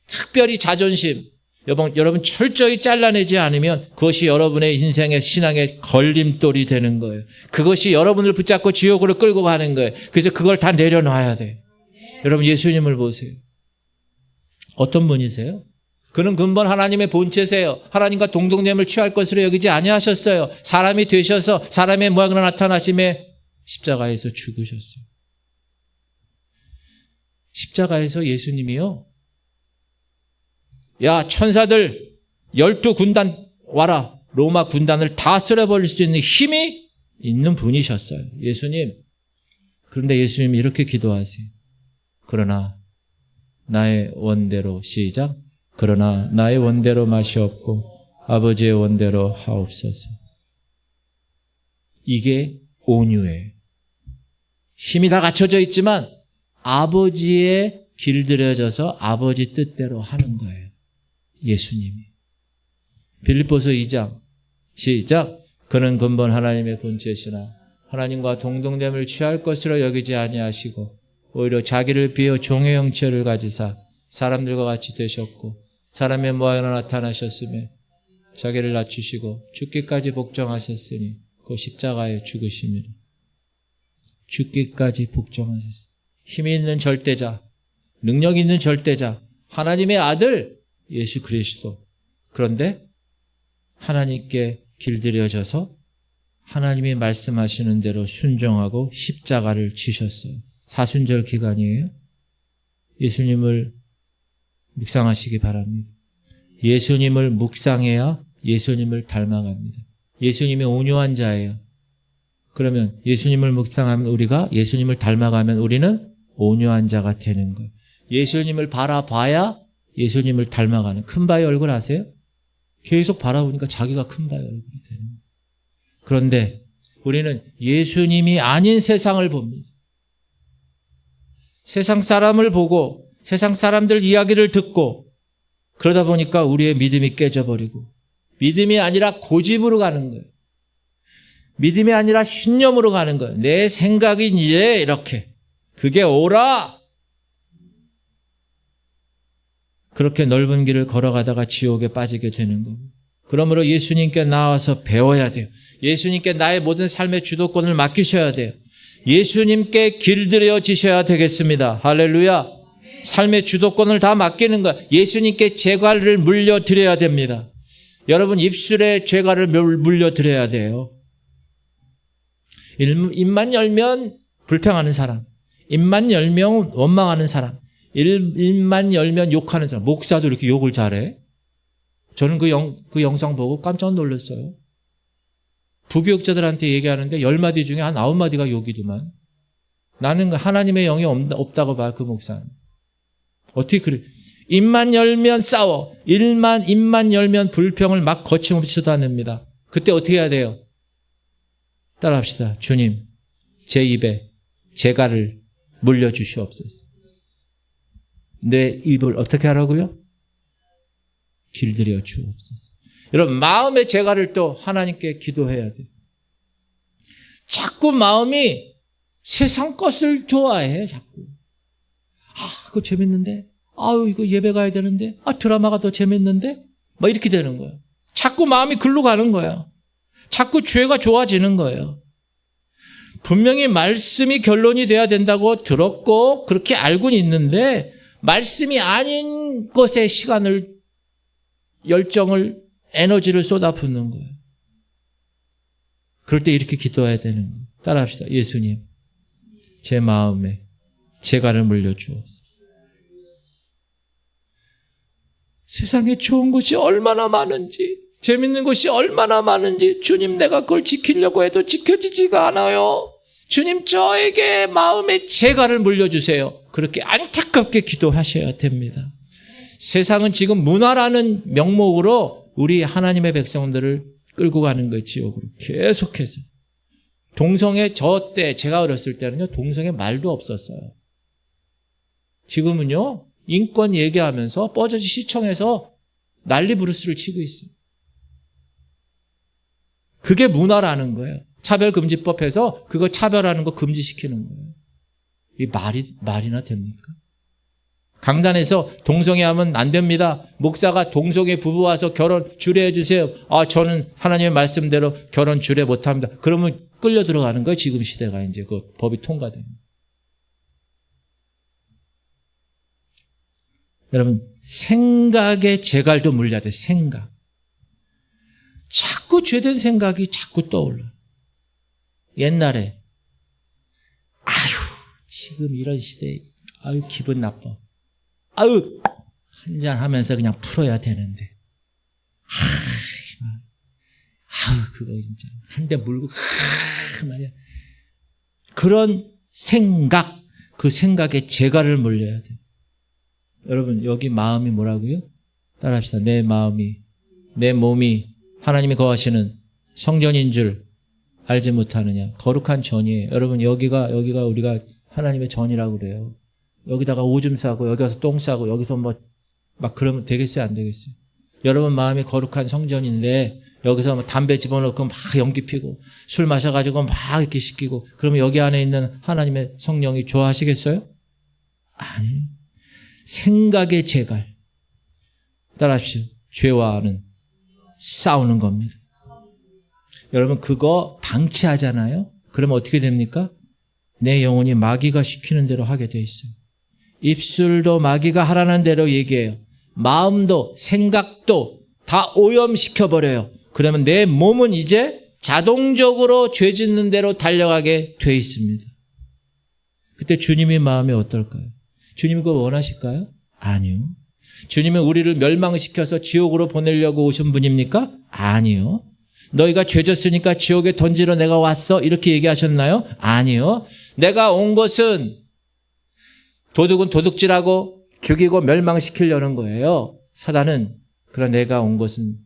특별히 자존심, 여러분 철저히 잘라내지 않으면 그것이 여러분의 인생의 신앙의 걸림돌이 되는 거예요. 그것이 여러분을 붙잡고 지옥으로 끌고 가는 거예요. 그래서 그걸 다 내려놔야 돼요. 여러분, 예수님을 보세요. 어떤 분이세요? 그는 근본 하나님의 본체세요. 하나님과 동등됨을 취할 것으로 여기지 아니하셨어요. 사람이 되셔서 사람의 모양으로 나타나심에 십자가에서 죽으셨어요. 십자가에서 예수님이요, 야, 천사들 12군단 와라. 로마 군단을 다 쓸어버릴 수 있는 힘이 있는 분이셨어요, 예수님. 그런데 예수님이 이렇게 기도하세요. 그러나 나의 원대로, 시작. 그러나 나의 원대로 마시옵고 아버지의 원대로 하옵소서. 이게 온유예요. 힘이 다 갖춰져 있지만 아버지의 길들여져서 아버지 뜻대로 하는 거예요. 예수님이. 빌립보서 2장 시작. 그는 근본 하나님의 본체시나 하나님과 동등됨을 취할 것으로 여기지 아니하시고 오히려 자기를 비워 종의 형체를 가지사 사람들과 같이 되셨고 사람의 모양으로 나타나셨으며 자기를 낮추시고 죽기까지 복종하셨으니 그 십자가에 죽으심이라. 죽기까지 복종하셨어요. 힘이 있는 절대자, 능력 있는 절대자, 하나님의 아들 예수 그리스도. 그런데 하나님께 길들여져서 하나님이 말씀하시는 대로 순종하고 십자가를 지셨어요. 사순절 기간이에요. 예수님을 묵상하시기 바랍니다. 예수님을 묵상해야 예수님을 닮아갑니다. 예수님이 온유한 자예요. 그러면 예수님을 묵상하면 우리가 예수님을 닮아가면 우리는 온유한 자가 되는 거예요. 예수님을 바라봐야 예수님을 닮아가는. 큰 바의 얼굴 아세요? 계속 바라보니까 자기가 큰 바의 얼굴이 되는 거예요. 그런데 우리는 예수님이 아닌 세상을 봅니다. 세상 사람을 보고 세상 사람들 이야기를 듣고 그러다 보니까 우리의 믿음이 깨져버리고 믿음이 아니라 고집으로 가는 거예요. 믿음이 아니라 신념으로 가는 거예요. 내 생각이 이래 이렇게. 그게 옳아. 그렇게 넓은 길을 걸어가다가 지옥에 빠지게 되는 겁니다. 그러므로 예수님께 나와서 배워야 돼요. 예수님께 나의 모든 삶의 주도권을 맡기셔야 돼요. 예수님께 길들여지셔야 되겠습니다. 할렐루야. 삶의 주도권을 다 맡기는 거예요. 예수님께 죄과를 물려드려야 됩니다. 여러분 입술에 죄과를 물려드려야 돼요. 입만 열면 불평하는 사람, 입만 열면 원망하는 사람, 입만 열면 욕하는 사람. 목사도 이렇게 욕을 잘해. 저는 그 영상 보고 깜짝 놀랐어요. 부교육자들한테 얘기하는데 10마디 중에 한 9마디가 욕이더만. 나는 하나님의 영이 없다고 봐, 그 목사는. 어떻게 그래? 입만 열면 싸워. 입만 열면 불평을 막 거침없이 쏟아냅니다. 그때 어떻게 해야 돼요? 따라합시다. 주님, 제 입에 죄가를 물려주시옵소서. 내 입을 어떻게 하라고요? 길들여 주옵소서. 여러분, 마음의 죄가를 또 하나님께 기도해야 돼요. 자꾸 마음이 세상 것을 좋아해, 자꾸. 그거 재밌는데? 이거 예배 가야 되는데? 드라마가 더 재밌는데? 막 이렇게 되는 거예요. 자꾸 마음이 글로 가는 거예요. 자꾸 죄가 좋아지는 거예요. 분명히 말씀이 결론이 돼야 된다고 들었고 그렇게 알고는 있는데 말씀이 아닌 것에 시간을, 열정을, 에너지를 쏟아붓는 거예요. 그럴 때 이렇게 기도해야 되는 거예요. 따라합시다. 예수님, 제 마음에 죄가를 물려주옵소서. 세상에 좋은 것이 얼마나 많은지, 재밌는 것이 얼마나 많은지 주님, 내가 그걸 지키려고 해도 지켜지지가 않아요. 주님, 저에게 마음의 죄가를 물려주세요. 그렇게 안타깝게 기도하셔야 됩니다. 세상은 지금 문화라는 명목으로 우리 하나님의 백성들을 끌고 가는 거예요. 지옥으로 계속해서. 동성애, 저 때 제가 어렸을 때는요, 동성애 말도 없었어요. 지금은요, 인권 얘기하면서 뻐저지 시청에서 난리 부르스를 치고 있어요. 그게 문화라는 거예요. 차별금지법에서 그거 차별하는 거 금지시키는 거예요. 이게 말이나 됩니까? 강단에서 동성애 하면 안 됩니다. 목사가 동성애 부부 와서 결혼 주례해 주세요. 저는 하나님의 말씀대로 결혼 주례 못 합니다. 그러면 끌려 들어가는 거예요. 지금 시대가 이제 그 법이 통과됩니다. 여러분, 생각의 재갈도 물려야 돼. 생각. 자꾸 죄된 생각이 자꾸 떠올라. 옛날에 지금 이런 시대에 기분 나빠. 한잔 하면서 그냥 풀어야 되는데. 그거 진짜 한 대 물고 말이야. 그런 생각, 그 생각에 재갈을 물려야 돼. 여러분, 여기 마음이 뭐라고요? 따라합시다. 내 마음이, 내 몸이 하나님이 거하시는 성전인 줄 알지 못하느냐. 거룩한 전이에요. 여러분, 여기가 우리가 하나님의 전이라고 그래요. 여기다가 오줌 싸고 여기 가서 똥 싸고 여기서 막 그러면 되겠어요? 안 되겠어요? 여러분 마음이 거룩한 성전인데 여기서 담배 집어넣고 막 연기 피고 술 마셔가지고 막 이렇게 시키고 그러면 여기 안에 있는 하나님의 성령이 좋아하시겠어요? 아니. 생각의 재갈. 따라하십시오. 죄와는 싸우는 겁니다. 여러분, 그거 방치하잖아요? 그러면 어떻게 됩니까? 내 영혼이 마귀가 시키는 대로 하게 돼 있어요. 입술도 마귀가 하라는 대로 얘기해요. 마음도 생각도 다 오염시켜버려요. 그러면 내 몸은 이제 자동적으로 죄 짓는 대로 달려가게 돼 있습니다. 그때 주님의 마음이 어떨까요? 주님이 그거 원하실까요? 아니요. 주님은 우리를 멸망시켜서 지옥으로 보내려고 오신 분입니까? 아니요. 너희가 죄 졌으니까 지옥에 던지러 내가 왔어? 이렇게 얘기하셨나요? 아니요. 내가 온 것은 도둑은 도둑질하고 죽이고 멸망시키려는 거예요. 사단은. 그러나 내가 온 것은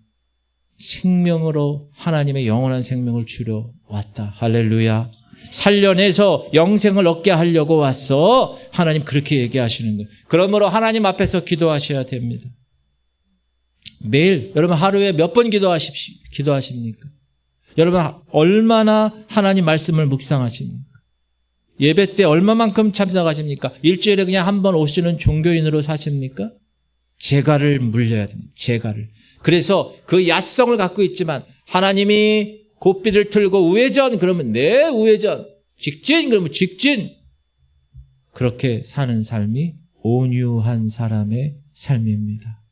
생명으로 하나님의 영원한 생명을 주러 왔다. 할렐루야. 살려내서 영생을 얻게 하려고 왔어. 하나님 그렇게 얘기하시는 거예요. 그러므로 하나님 앞에서 기도하셔야 됩니다. 매일 여러분 하루에 몇 번 기도하십니까? 여러분 얼마나 하나님 말씀을 묵상하십니까? 예배 때 얼마만큼 참석하십니까? 일주일에 그냥 한 번 오시는 종교인으로 사십니까? 재갈을 물려야 됩니다. 재갈을. 그래서 그 야성을 갖고 있지만 하나님이 고삐를 틀고 우회전 그러면 네 우회전, 직진 그러면 직진. 그렇게 사는 삶이 온유한 사람의 삶입니다.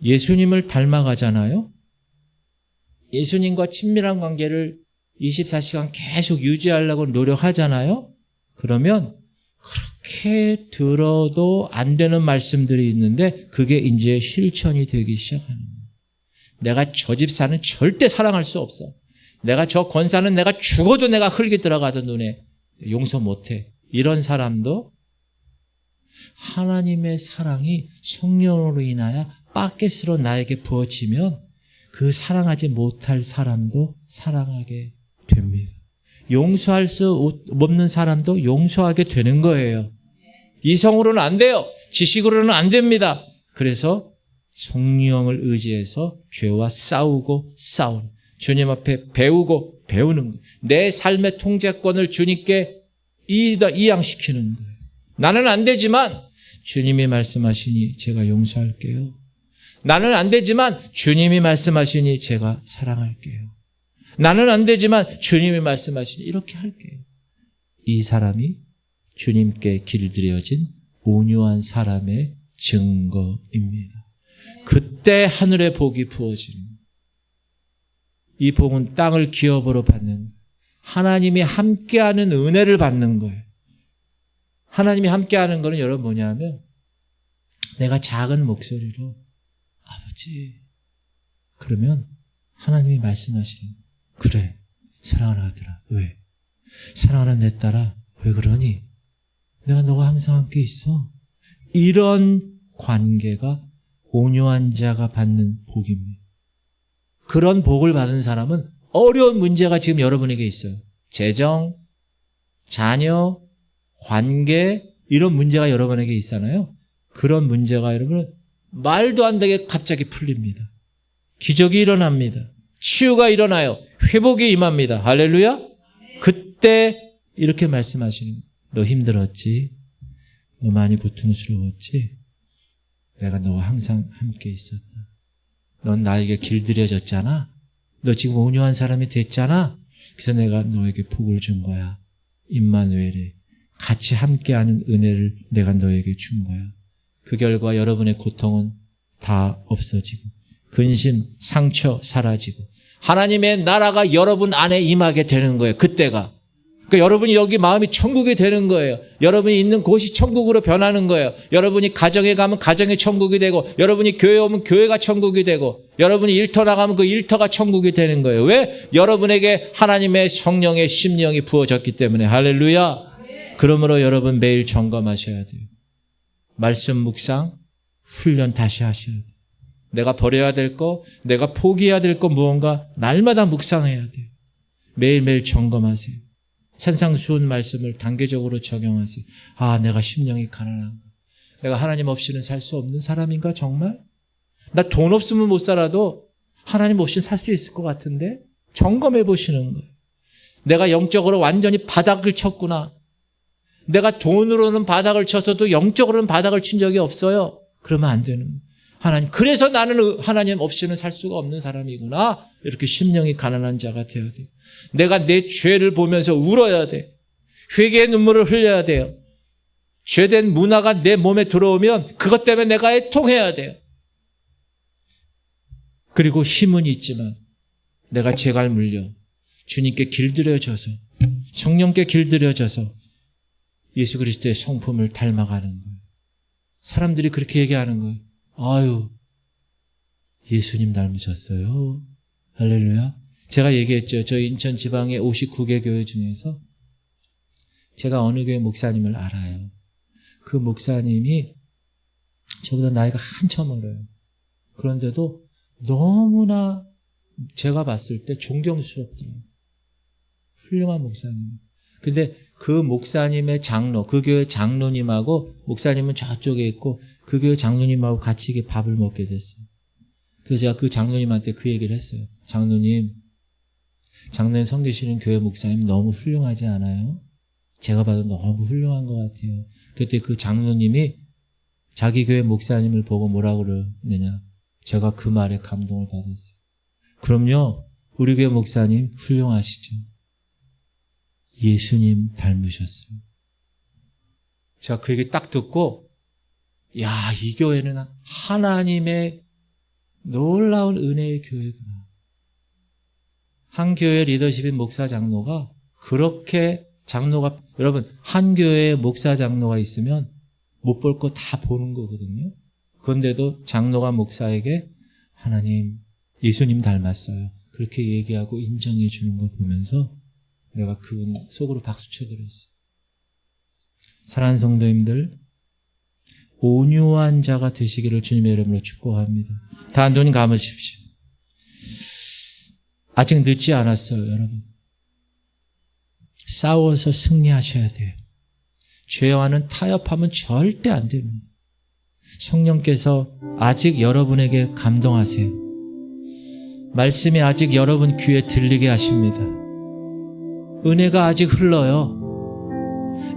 예수님을 닮아가잖아요. 예수님과 친밀한 관계를 24시간 계속 유지하려고 노력하잖아요. 그러면 그렇게 들어도 안 되는 말씀들이 있는데 그게 이제 실천이 되기 시작하는 거예요. 내가 저 집사는 절대 사랑할 수 없어. 내가 저 권사는 내가 죽어도 내가 흙이 들어가도 눈에 용서 못해. 이런 사람도 하나님의 사랑이 성령으로 인하여 바켓으로 나에게 부어지면 그 사랑하지 못할 사람도 사랑하게 됩니다. 용서할 수 없는 사람도 용서하게 되는 거예요. 이성으로는 안 돼요. 지식으로는 안 됩니다. 그래서 성령을 의지해서 죄와 싸우고 싸우는, 주님 앞에 배우고 배우는 거예요. 내 삶의 통제권을 주님께 이양시키는 거예요. 나는 안 되지만 주님이 말씀하시니 제가 용서할게요. 나는 안 되지만 주님이 말씀하시니 제가 사랑할게요. 나는 안 되지만 주님이 말씀하시니 이렇게 할게요. 이 사람이 주님께 길들여진 온유한 사람의 증거입니다. 그때 하늘의 복이 부어지는, 이 복은 땅을 기업으로 받는 거예요. 하나님이 함께하는 은혜를 받는 거예요. 하나님이 함께하는 거는 여러분 뭐냐면 내가 작은 목소리로 아버지 그러면 하나님이 말씀하시는, 그래 사랑하는 아들아 왜? 사랑하는 내 딸아 왜 그러니? 내가 너와 항상 함께 있어. 이런 관계가 온유한 자가 받는 복입니다. 그런 복을 받은 사람은 어려운 문제가 지금 여러분에게 있어요. 재정, 자녀, 관계, 이런 문제가 여러분에게 있잖아요. 그런 문제가 여러분은 말도 안 되게 갑자기 풀립니다. 기적이 일어납니다. 치유가 일어나요. 회복이 임합니다. 할렐루야. 그때 이렇게 말씀하시는 거예요. 너 힘들었지? 너 많이 고통스러웠지? 내가 너와 항상 함께 있었다. 넌 나에게 길들여졌잖아. 너 지금 온유한 사람이 됐잖아. 그래서 내가 너에게 복을 준 거야. 임마누엘에 같이 함께하는 은혜를 내가 너에게 준 거야. 그 결과 여러분의 고통은 다 없어지고 근심, 상처 사라지고 하나님의 나라가 여러분 안에 임하게 되는 거예요. 그때가. 그러니까 여러분이 여기 마음이 천국이 되는 거예요. 여러분이 있는 곳이 천국으로 변하는 거예요. 여러분이 가정에 가면 가정이 천국이 되고, 여러분이 교회에 오면 교회가 천국이 되고, 여러분이 일터 나가면 그 일터가 천국이 되는 거예요. 왜? 여러분에게 하나님의 성령의 심령이 부어졌기 때문에. 할렐루야. 그러므로 여러분 매일 점검하셔야 돼요. 말씀 묵상, 훈련 다시 하셔야 돼요. 내가 버려야 될 거, 내가 포기해야 될 거 무언가 날마다 묵상해야 돼요. 매일매일 점검하세요. 산상수훈 말씀을 단계적으로 적용하세요. 아, 내가 심령이 가난한가? 내가 하나님 없이는 살 수 없는 사람인가 정말? 나 돈 없으면 못 살아도 하나님 없이는 살 수 있을 것 같은데? 점검해 보시는 거예요. 내가 영적으로 완전히 바닥을 쳤구나. 내가 돈으로는 바닥을 쳤어도 영적으로는 바닥을 친 적이 없어요. 그러면 안 되는 거예요. 하나님, 그래서 나는 하나님 없이는 살 수가 없는 사람이구나. 이렇게 심령이 가난한 자가 되어야 돼요. 내가 내 죄를 보면서 울어야 돼. 회개의 눈물을 흘려야 돼요. 죄된 문화가 내 몸에 들어오면 그것 때문에 내가 애통해야 돼요. 그리고 힘은 있지만 내가 재갈 물려 주님께 길들여져서, 성령께 길들여져서 예수 그리스도의 성품을 닮아가는 거예요. 사람들이 그렇게 얘기하는 거예요. 아유, 예수님 닮으셨어요. 할렐루야. 제가 얘기했죠. 저희 인천 지방의 59개 교회 중에서 제가 어느 교회 목사님을 알아요. 그 목사님이 저보다 나이가 한참 어려요. 그런데도 너무나 제가 봤을 때 존경스럽더라고요. 훌륭한 목사님. 근데 그 목사님의 장로, 그 교회 장로님하고, 목사님은 저쪽에 있고 그 교회 장로님하고 같이 이게 밥을 먹게 됐어요. 그래서 제가 그 장로님한테 그 얘기를 했어요. 장로님 섬기시는 교회 목사님 너무 훌륭하지 않아요? 제가 봐도 너무 훌륭한 것 같아요. 그때 그 장로님이 자기 교회 목사님을 보고 뭐라고 그러느냐. 제가 그 말에 감동을 받았어요. 그럼요, 우리 교회 목사님 훌륭하시죠. 예수님 닮으셨어요. 제가 그 얘기 딱 듣고, 야, 이 교회는 하나님의 놀라운 은혜의 교회구나. 한 교회 리더십인 목사 장로가 그렇게 여러분, 한 교회에 목사 장로가 있으면 못 볼 거 다 보는 거거든요. 그런데도 장로가 목사에게 하나님, 예수님 닮았어요. 그렇게 얘기하고 인정해 주는 걸 보면서 내가 그분 속으로 박수 쳐드렸어요. 사랑하는 성도님들, 온유한 자가 되시기를 주님의 이름으로 축복합니다. 다 눈 감으십시오. 아직 늦지 않았어요, 여러분. 싸워서 승리하셔야 돼요. 죄와는 타협하면 절대 안 됩니다. 성령께서 아직 여러분에게 감동하세요. 말씀이 아직 여러분 귀에 들리게 하십니다. 은혜가 아직 흘러요.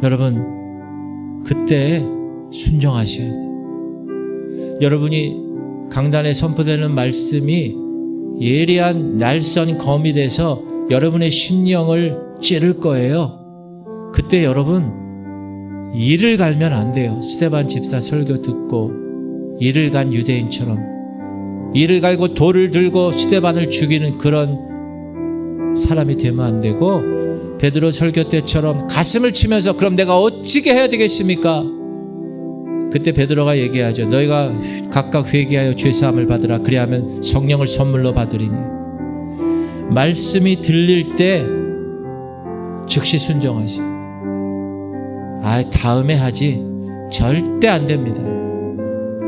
여러분, 그때 순종하셔야 돼요. 여러분이 강단에 선포되는 말씀이 예리한 날선 검이 돼서 여러분의 심령을 찌를 거예요. 그때 여러분, 이를 갈면 안 돼요. 스데반 집사 설교 듣고 이를 간 유대인처럼 이를 갈고 돌을 들고 스데반을 죽이는 그런 사람이 되면 안 되고, 베드로 설교 때처럼 가슴을 치면서 그럼 내가 어찌게 해야 되겠습니까? 그때 베드로가 얘기하죠. 너희가 각각 회개하여 죄사함을 받으라. 그리하면 성령을 선물로 받으리니. 말씀이 들릴 때 즉시 순종하시. 다음에 하지. 절대 안 됩니다.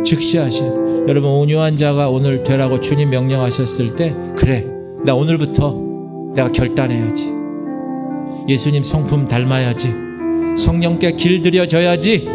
즉시 하셔야 돼요. 여러분, 온유한 자가 오늘 되라고 주님 명령하셨을 때, 그래, 나 오늘부터 내가 결단해야지. 예수님 성품 닮아야지. 성령께 길들여져야지.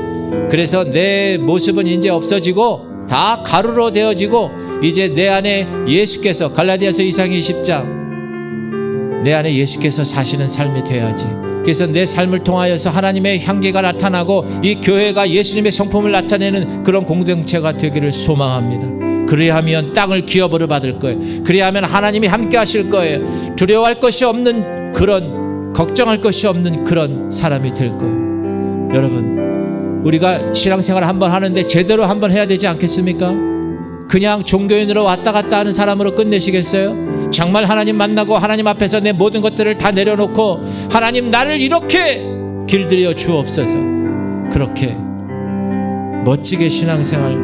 그래서 내 모습은 이제 없어지고 다 가루로 되어지고 이제 내 안에 예수께서, 갈라디아서 2장 20장, 내 안에 예수께서 사시는 삶이 돼야지. 그래서 내 삶을 통하여서 하나님의 향기가 나타나고 이 교회가 예수님의 성품을 나타내는 그런 공동체가 되기를 소망합니다. 그리하면 땅을 기업으로 받을 거예요. 그리하면 하나님이 함께 하실 거예요. 두려워할 것이 없는 그런, 걱정할 것이 없는 그런 사람이 될 거예요. 여러분, 우리가 신앙생활 한번 하는데 제대로 한번 해야 되지 않겠습니까? 그냥 종교인으로 왔다 갔다 하는 사람으로 끝내시겠어요? 정말 하나님 만나고 하나님 앞에서 내 모든 것들을 다 내려놓고 하나님 나를 이렇게 길들여 주옵소서. 그렇게 멋지게 신앙생활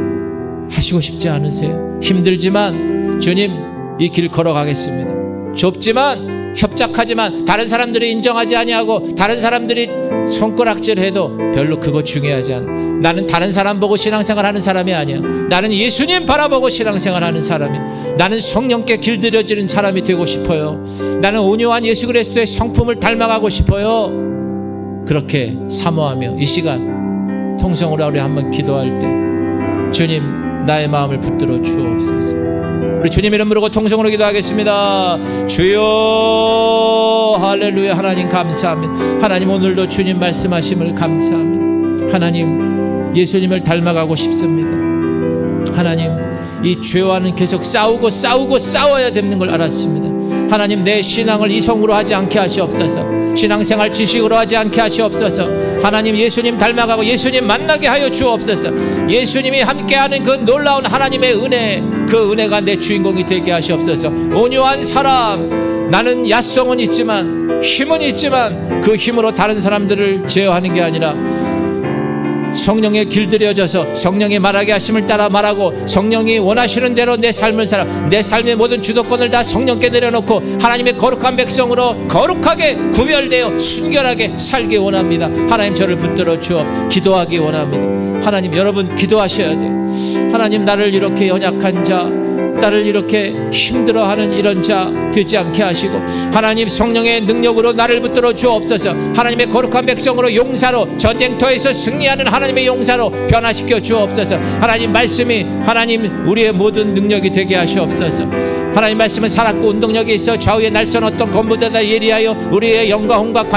하시고 싶지 않으세요? 힘들지만 주님 이 길 걸어가겠습니다. 좁지만 협작하지만 다른 사람들이 인정하지 아니하고 다른 사람들이 손가락질해도 별로 그거 중요하지 않아. 나는 다른 사람 보고 신앙생활하는 사람이 아니야. 나는 예수님 바라보고 신앙생활하는 사람이야. 나는 성령께 길들여지는 사람이 되고 싶어요. 나는 온유한 예수 그리스도의 성품을 닮아가고 싶어요. 그렇게 사모하며 이 시간 통성으로 우리 한번 기도할 때 주님 나의 마음을 붙들어 주옵소서. 우리 주님 이름 부르고 통성으로 기도하겠습니다. 주여 할렐루야. 하나님 감사합니다. 하나님 오늘도 주님 말씀하심을 감사합니다. 하나님 예수님을 닮아가고 싶습니다. 하나님 이 죄와는 계속 싸워야 되는 걸 알았습니다. 하나님 내 신앙을 이성으로 하지 않게 하시옵소서. 신앙생활 지식으로 하지 않게 하시옵소서. 하나님 예수님 닮아가고 예수님 만나게 하여 주옵소서. 예수님이 함께하는 그 놀라운 하나님의 은혜, 그 은혜가 내 주인공이 되게 하시옵소서. 온유한 사람, 나는 야성은 있지만 힘은 있지만 그 힘으로 다른 사람들을 제어하는 게 아니라 성령에 길들여져서 성령이 말하게 하심을 따라 말하고 성령이 원하시는 대로 내 삶을 살아 내 삶의 모든 주도권을 다 성령께 내려놓고 하나님의 거룩한 백성으로 거룩하게 구별되어 순결하게 살기 원합니다. 하나님 저를 붙들어 주옵. 기도하기 원합니다. 하나님 여러분 기도하셔야 돼요. 하나님 나를 이렇게 연약한 자, 나를 이렇게 힘들어하는 이런 자 되지 않게 하시고 하나님 성령의 능력으로 나를 붙들어 주옵소서. 하나님의 거룩한 백성으로 용사로 전쟁터에서 승리하는 하나님의 용사로 변화시켜 주옵소서. 하나님 말씀이 하나님 우리의 모든 능력이 되게 하시옵소서. 하나님 말씀은 살았고 운동력이 있어 좌우에 날선 어떤 건물보다 예리하여 우리의 영과 혼과 관절